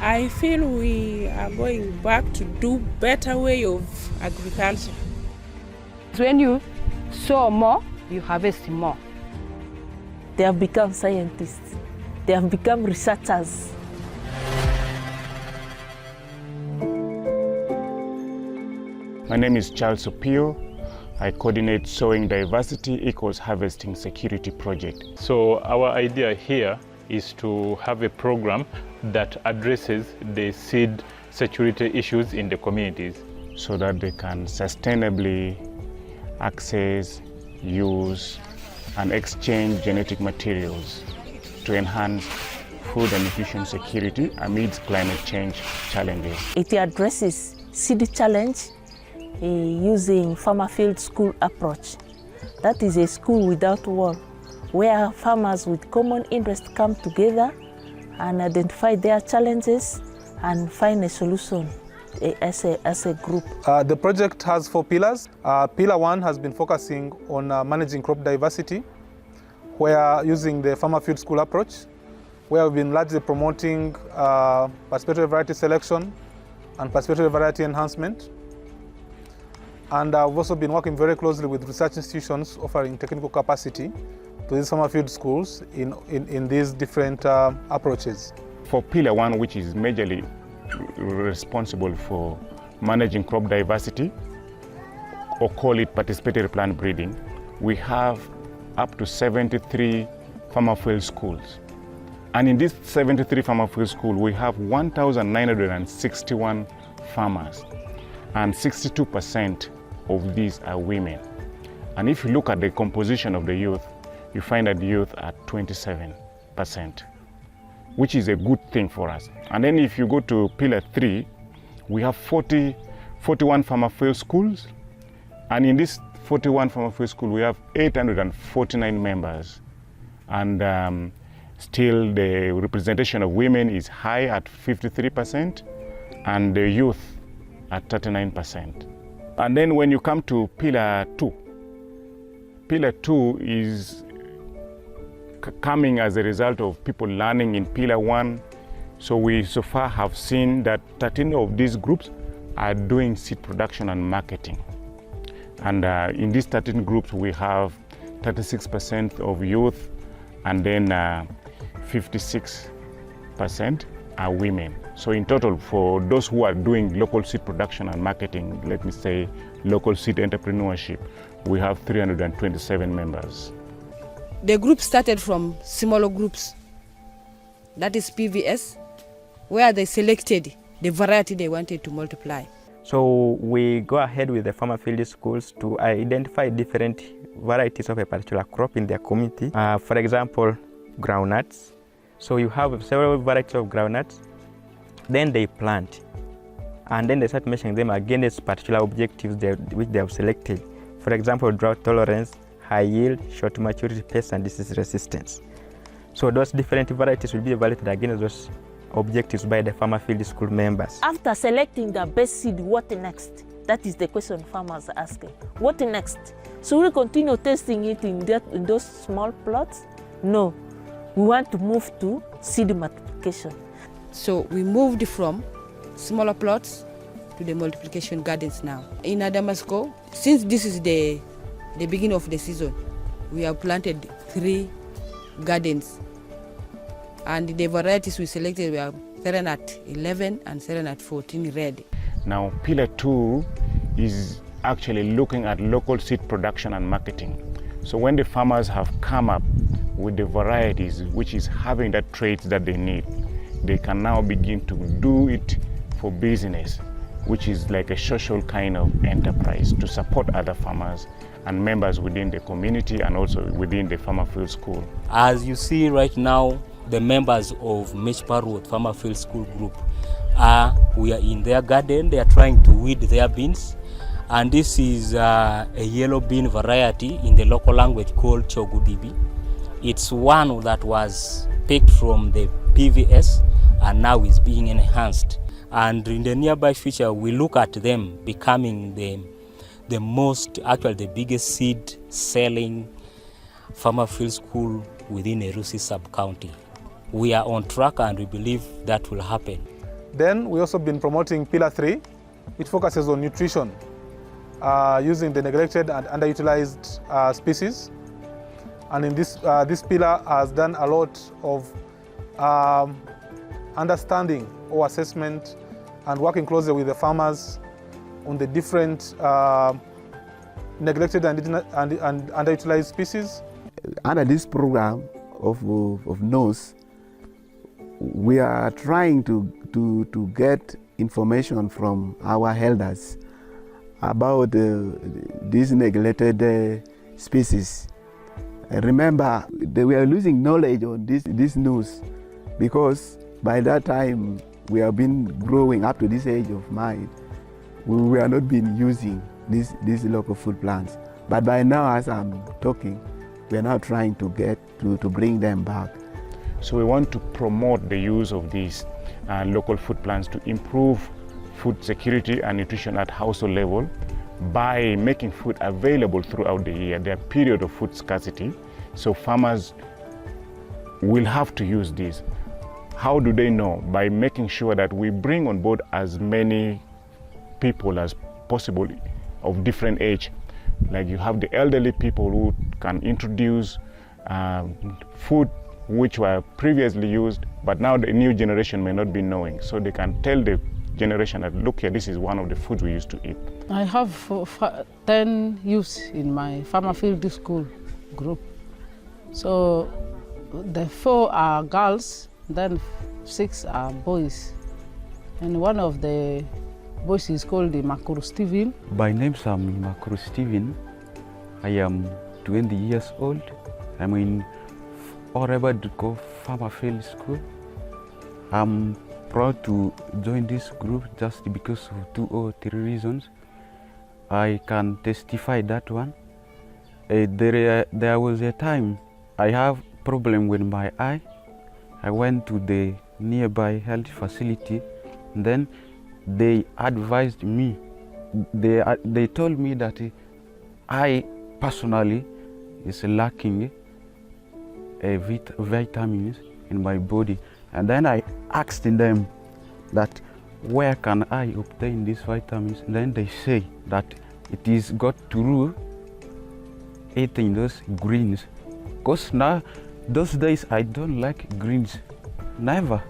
I feel we are going back to do better way of agriculture. When you sow more, you harvest more. They have become scientists. They have become researchers. My name is Charles Opio. I coordinate Sowing Diversity Harvesting Security project. So our idea here is to have a program that addresses the seed security issues in the communities, so that they can sustainably access, use, and exchange genetic materials to enhance food and nutrition security amidst climate change challenges. It addresses seed challenge using farmer field school approach. That is a school without wall, where farmers with common interest come together and identify their challenges and find a solution as a group. The project has 4 pillars. Pillar 1 has been focusing on managing crop diversity, where using the farmer field school approach, where we've been largely promoting participatory variety selection and participatory variety enhancement. And I've also been working very closely with research institutions offering technical capacity to these farmer field schools in these different approaches. For Pillar 1, which is majorly responsible for managing crop diversity, or call it participatory plant breeding, we have up to 73 farmer field schools. And in these 73 farmer field schools, we have 1,961 farmers, and 62% of these are women. And if you look at the composition of the youth, you find that the youth are 27%, which is a good thing for us. And then if you go to Pillar 3, we have 41 farmer field schools. And in this 41 farmer field schools, we have 849 members. And still the representation of women is high at 53%, and the youth at 39%. And then when you come to Pillar 2, Pillar 2 is coming as a result of people learning in Pillar 1. So we so far have seen that 13 of these groups are doing seed production and marketing. And in these 13 groups, we have 36% of youth, and then 56% are women. So in total, for those who are doing local seed production and marketing, let me say local seed entrepreneurship, we have 327 members. The group started from smaller groups, that is PVS, where they selected the variety they wanted to multiply. So we go ahead with the farmer field schools to identify different varieties of a particular crop in their community. For example, groundnuts. So you have several varieties of groundnuts, then they plant, and then they start measuring them against particular objectives which they have selected. For example, drought tolerance, high yield, short maturity, pest and disease resistance. So those different varieties will be evaluated against those objectives by the farmer field school members. After selecting the best seed, what next? That is the question farmers are asking. What next? So we continue testing it in those small plots? No. We want to move to seed multiplication. So we moved from smaller plots to the multiplication gardens now. In Adamasco, since this is the beginning of the season, we have planted 3 gardens. And the varieties we selected were Serenat 11 and Serenat 14 red. Now, Pillar 2 is actually looking at local seed production and marketing. So when the farmers have come up with the varieties which is having that traits that they need, they can now begin to do it for business, which is like a social kind of enterprise to support other farmers and members within the community and also within the farmer field school. As you see right now, the members of Mechpa Road Farmer Field School Group we are in their garden. They are trying to weed their beans, and this is a yellow bean variety in the local language called Chogudibi. It's one that was picked from the PVS and now is being enhanced. And in the nearby future, we look at them becoming the biggest seed selling farmer field school within Erusi sub-county. We are on track and we believe that will happen. Then we also been promoting Pillar 3, which focuses on nutrition, using the neglected and underutilized species. And in this pillar has done a lot of understanding or assessment and working closely with the farmers on the different neglected and underutilized species. Under this program of NOS, we are trying to get information from our elders about these neglected species. Remember, they were losing knowledge on this news because by that time we have been growing up to this age of mine. We are not been using these local food plants. But by now, as I'm talking, we are now trying to bring them back. So we want to promote the use of these local food plants to improve food security and nutrition at household level by making food available throughout the year. There are periods of food scarcity, so farmers will have to use these. How do they know? By making sure that we bring on board as many people as possible of different age. Like you have the elderly people who can introduce food which were previously used, but now the new generation may not be knowing. So they can tell the generation that, look here, this is one of the foods we used to eat. I have 10 youths in my farmer field school group. So the 4 are girls, then 6 are boys. And one of the boys is called Makuru Steven. By name I'm Makuru Steven. I am 20 years old. I'm in Orebadco Farmer Field School. I'm proud to join this group just because of 2 or 3 reasons. I can testify that one. There was a time I have problem with my eye. I went to the nearby health facility. Then they advised me. They told me that I personally is lacking vitamins in my body, and then I asked them that where can I obtain these vitamins. Then they say that it is got through eating those greens, because now those days I don't like greens, never.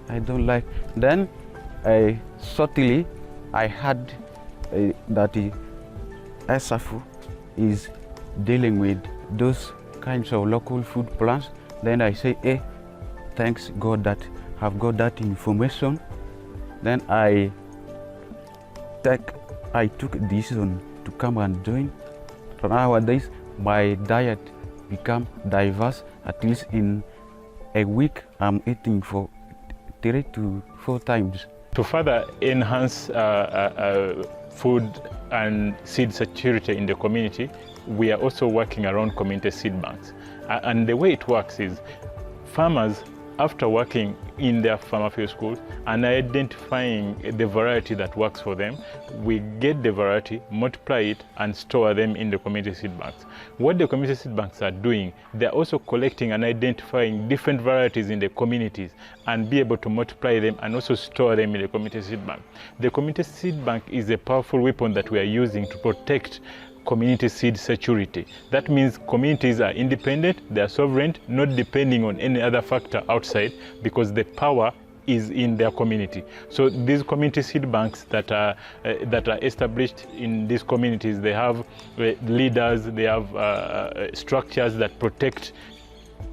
I don't like. Then subtly I heard that Asafu is dealing with those kinds of local food plants. Then I say, thanks God that I've got that information. Then I took a decision to come and join. Nowadays my diet become diverse. At least in a week I'm eating for 3 to 4 times. To further enhance food and seed security in the community, we are also working around community seed banks. And the way it works is farmers, after working in their farmer field schools and identifying the variety that works for them, we get the variety, multiply it, and store them in the community seed banks. What the community seed banks are doing, they're also collecting and identifying different varieties in the communities and be able to multiply them and also store them in the community seed bank. The community seed bank is a powerful weapon that we are using to protect community seed security. That means communities are independent, they are sovereign, not depending on any other factor outside, because the power is in their community. So these community seed banks that are established in these communities, they have leaders, they have structures that protect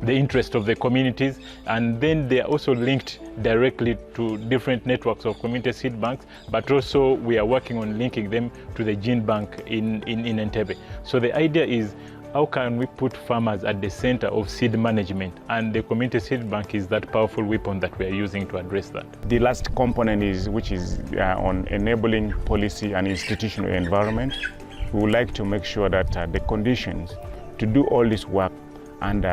the interest of the communities, and then they are also linked directly to different networks of community seed banks, but also we are working on linking them to the gene bank in Entebbe. So the idea is, how can we put farmers at the center of seed management? And the community seed bank is that powerful weapon that we are using to address that. The last component is, which is on enabling policy and institutional environment. We would like to make sure that the conditions to do all this work and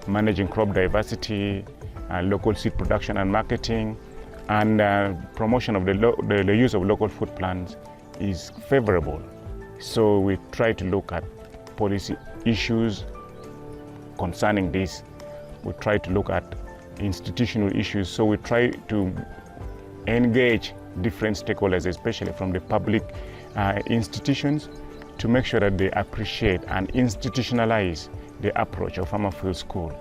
managing crop diversity, local seed production and marketing, and promotion of the use of local food plants is favorable. So we try to look at policy issues concerning this. We try to look at institutional issues. So we try to engage different stakeholders, especially from the public institutions, to make sure that they appreciate and institutionalize the approach of Farmer Field School.